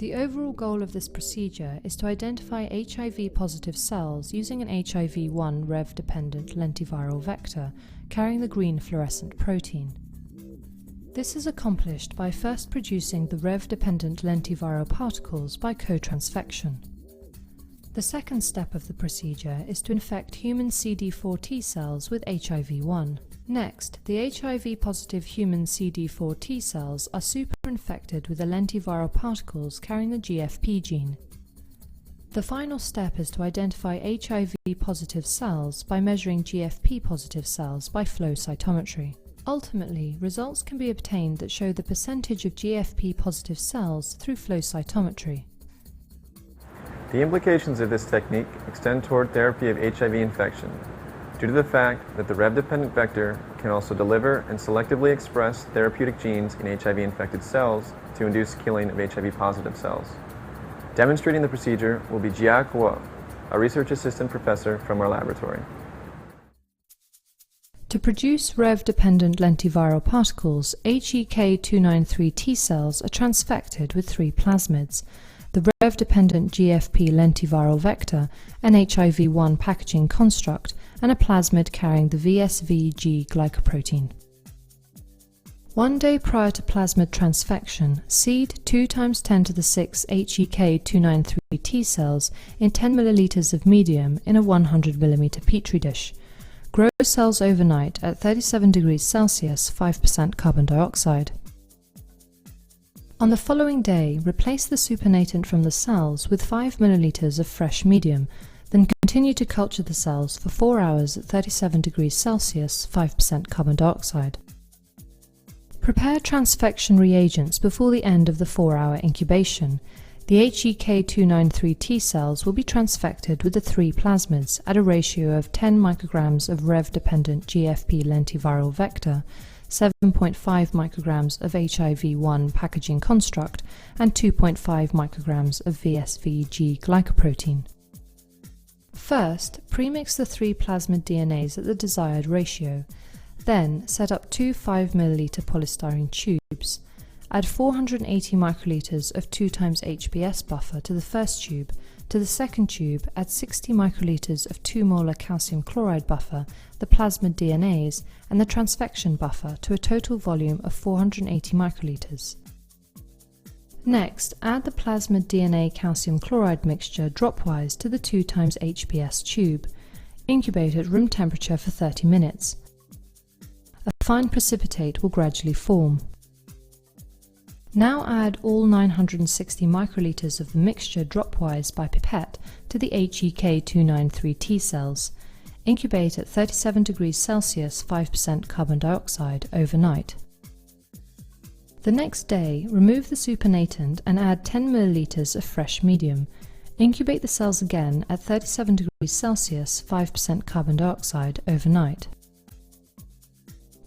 The overall goal of this procedure is to identify HIV-positive cells using an HIV-1 Rev-dependent lentiviral vector carrying the green fluorescent protein. This is accomplished by first producing the Rev-dependent lentiviral particles by co-transfection. The second step of the procedure is to infect human CD4 T cells with HIV-1. Next, the HIV-positive human CD4 T cells are superinfected with the lentiviral particles carrying the GFP gene. The final step is to identify HIV-positive cells by measuring GFP-positive cells by flow cytometry. Ultimately, results can be obtained that show the percentage of GFP-positive cells through flow cytometry. The implications of this technique extend toward therapy of HIV infection, due to the fact that the Rev-dependent vector can also deliver and selectively express therapeutic genes in HIV-infected cells to induce killing of HIV-positive cells. Demonstrating the procedure will be Jia Guo, a research assistant professor from our laboratory. To produce Rev-dependent lentiviral particles, HEK293 T cells are transfected with 3 plasmids: the Rev-dependent GFP lentiviral vector, an HIV-1 packaging construct, and a plasmid carrying the VSV-G glycoprotein. 1 day prior to plasmid transfection, seed 2 × 10⁶ HEK293 T cells in 10 ml of medium in a 100 mm Petri dish. Grow cells overnight at 37 degrees Celsius, 5% carbon dioxide. On the following day, replace the supernatant from the cells with 5 ml of fresh medium, then continue to culture the cells for 4 hours at 37 degrees Celsius, 5% carbon dioxide. Prepare transfection reagents before the end of the 4-hour incubation. The HEK293 T cells will be transfected with the 3 plasmids at a ratio of 10 micrograms of Rev-dependent GFP lentiviral vector, 7.5 micrograms of HIV-1 packaging construct, and 2.5 micrograms of VSV-G glycoprotein. First, premix the 3 plasmid DNAs at the desired ratio. Then, set up 2 5 ml polystyrene tubes. Add 480 microliters of 2 × HBS buffer to the first tube. To the second tube, add 60 microliters of 2 molar calcium chloride buffer, the plasmid DNAs, and the transfection buffer to a total volume of 480 microliters. Next, add the plasmid DNA calcium chloride mixture dropwise to the 2 × HBS tube. Incubate at room temperature for 30 minutes. A fine precipitate will gradually form. Now add all 960 microliters of the mixture dropwise by pipette to the HEK293 T cells. Incubate at 37 degrees Celsius, 5% carbon dioxide overnight. The next day, remove the supernatant and add 10 ml of fresh medium. Incubate the cells again at 37 degrees Celsius, 5% carbon dioxide overnight.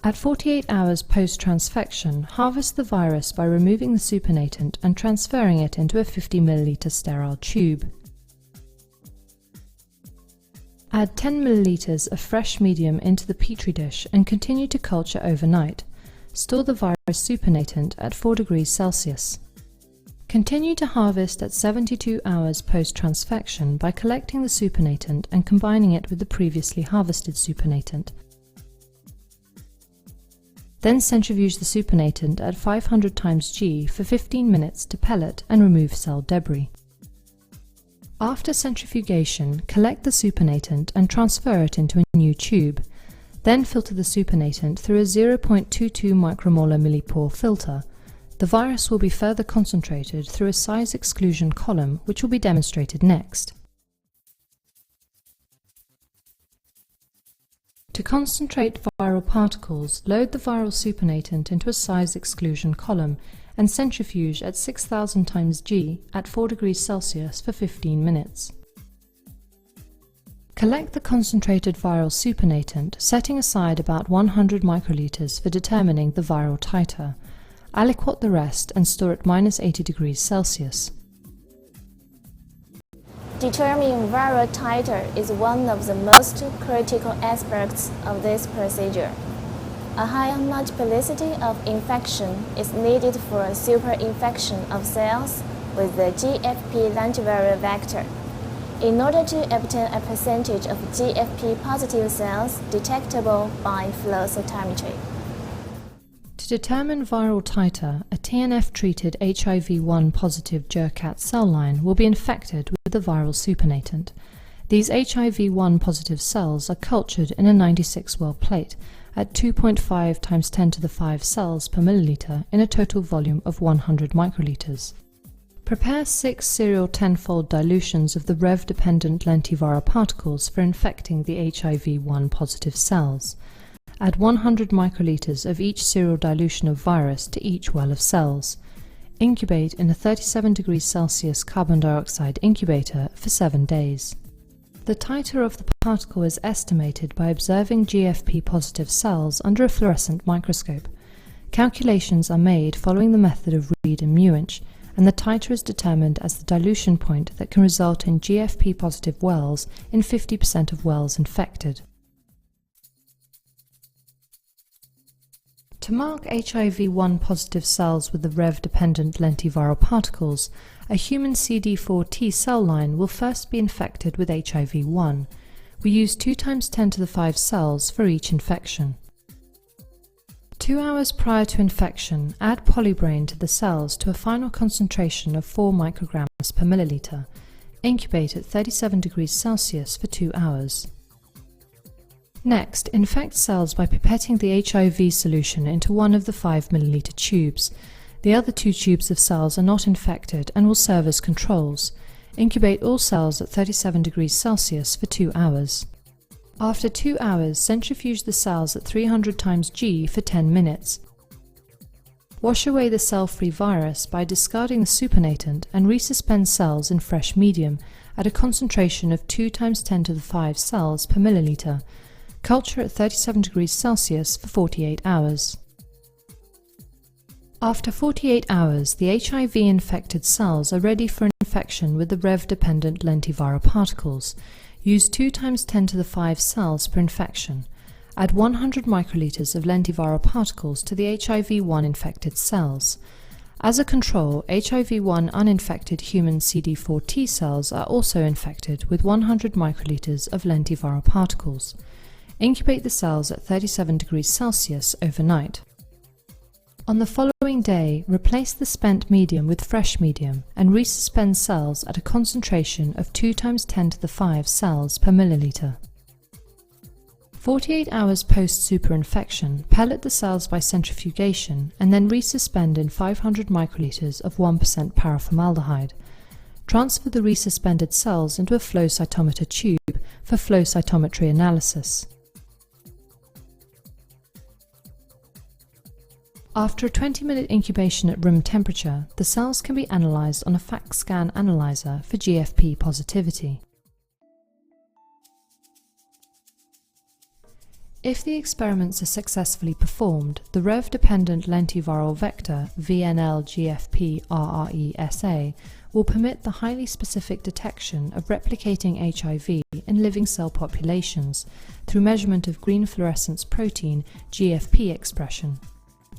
At 48 hours post-transfection, harvest the virus by removing the supernatant and transferring it into a 50 ml sterile tube. Add 10 ml of fresh medium into the Petri dish and continue to culture overnight. Store the virus supernatant at 4 degrees Celsius. Continue to harvest at 72 hours post-transfection by collecting the supernatant and combining it with the previously harvested supernatant. Then centrifuge the supernatant at 500 × G for 15 minutes to pellet and remove cell debris. After centrifugation, collect the supernatant and transfer it into a new tube. Then filter the supernatant through a 0.22 micromolar millipore filter. The virus will be further concentrated through a size exclusion column, which will be demonstrated next. To concentrate viral particles, load the viral supernatant into a size exclusion column and centrifuge at 6000 × G at 4 degrees Celsius for 15 minutes. Collect the concentrated viral supernatant, setting aside about 100 microliters for determining the viral titer. Aliquot the rest and store at -80 degrees Celsius. Determining viral titer is one of the most critical aspects of this procedure. A higher multiplicity of infection is needed for a superinfection of cells with the GFP lentiviral vector in order to obtain a percentage of GFP-positive cells detectable by flow cytometry. To determine viral titer, a TNF-treated HIV-1 positive GERCAT cell line will be infected with the viral supernatant. These HIV-1 positive cells are cultured in a 96-well plate at 2.5 times 10 to the 5 cells per milliliter in a total volume of 100 microliters. Prepare 6 serial 10-fold dilutions of the Rev-dependent lentiviral particles for infecting the HIV-1 positive cells. Add 100 microliters of each serial dilution of virus to each well of cells. Incubate in a 37 degrees Celsius carbon dioxide incubator for 7 days. The titer of the particle is estimated by observing GFP-positive cells under a fluorescent microscope. Calculations are made following the method of Reed and Muench, and the titer is determined as the dilution point that can result in GFP-positive wells in 50% of wells infected. To mark HIV-1 positive cells with the Rev-dependent lentiviral particles, a human CD4 T cell line will first be infected with HIV-1. We use 2 times 10 to the 5 cells for each infection. 2 hours prior to infection, add polybrain to the cells to a final concentration of 4 micrograms per milliliter. Incubate at 37 degrees Celsius for 2 hours. Next, infect cells by pipetting the HIV solution into one of the 5 milliliter tubes. The other 2 tubes of cells are not infected and will serve as controls. Incubate all cells at 37 degrees Celsius for 2 hours. After 2 hours, centrifuge the cells at 300 times G for 10 minutes. Wash away the cell-free virus by discarding the supernatant and resuspend cells in fresh medium at a concentration of 2 times 10 to the 5 cells per milliliter. Culture at 37 degrees Celsius for 48 hours. After 48 hours, the HIV-infected cells are ready for infection with the Rev-dependent lentiviral particles. Use 2 times 10 to the 5 cells per infection. Add 100 microliters of lentiviral particles to the HIV-1 infected cells. As a control, HIV-1 uninfected human CD4 T cells are also infected with 100 microliters of lentiviral particles. Incubate the cells at 37 degrees Celsius overnight. On the following day, replace the spent medium with fresh medium and resuspend cells at a concentration of 2 times 10 to the 5 cells per milliliter. 48 hours post-superinfection, pellet the cells by centrifugation and then resuspend in 500 microliters of 1% paraformaldehyde. Transfer the resuspended cells into a flow cytometer tube for flow cytometry analysis. After a 20-minute incubation at room temperature, the cells can be analyzed on a FACScan analyzer for GFP positivity. If the experiments are successfully performed, the Rev-dependent lentiviral vector VNL-GFP-RRESA will permit the highly specific detection of replicating HIV in living cell populations through measurement of green fluorescence protein GFP expression.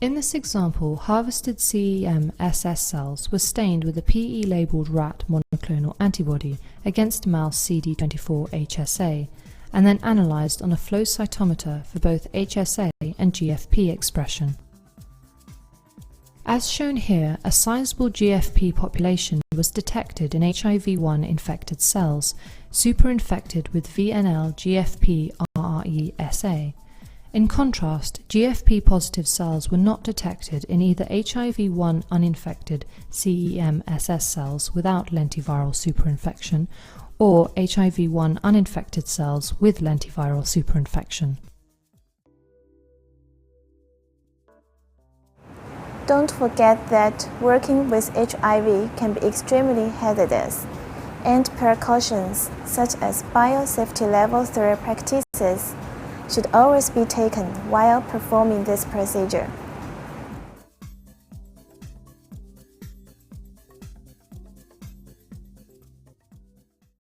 In this example, harvested CEM-SS cells were stained with a PE-labeled rat monoclonal antibody against mouse CD24-HSA and then analyzed on a flow cytometer for both HSA and GFP expression. As shown here, a sizable GFP population was detected in HIV-1 infected cells, superinfected with VNL-GFP-RRESA. In contrast, GFP-positive cells were not detected in either HIV-1 uninfected CEM-SS cells without lentiviral superinfection or HIV-1 uninfected cells with lentiviral superinfection. Don't forget that working with HIV can be extremely hazardous, and precautions such as biosafety level 3 practices should always be taken while performing this procedure.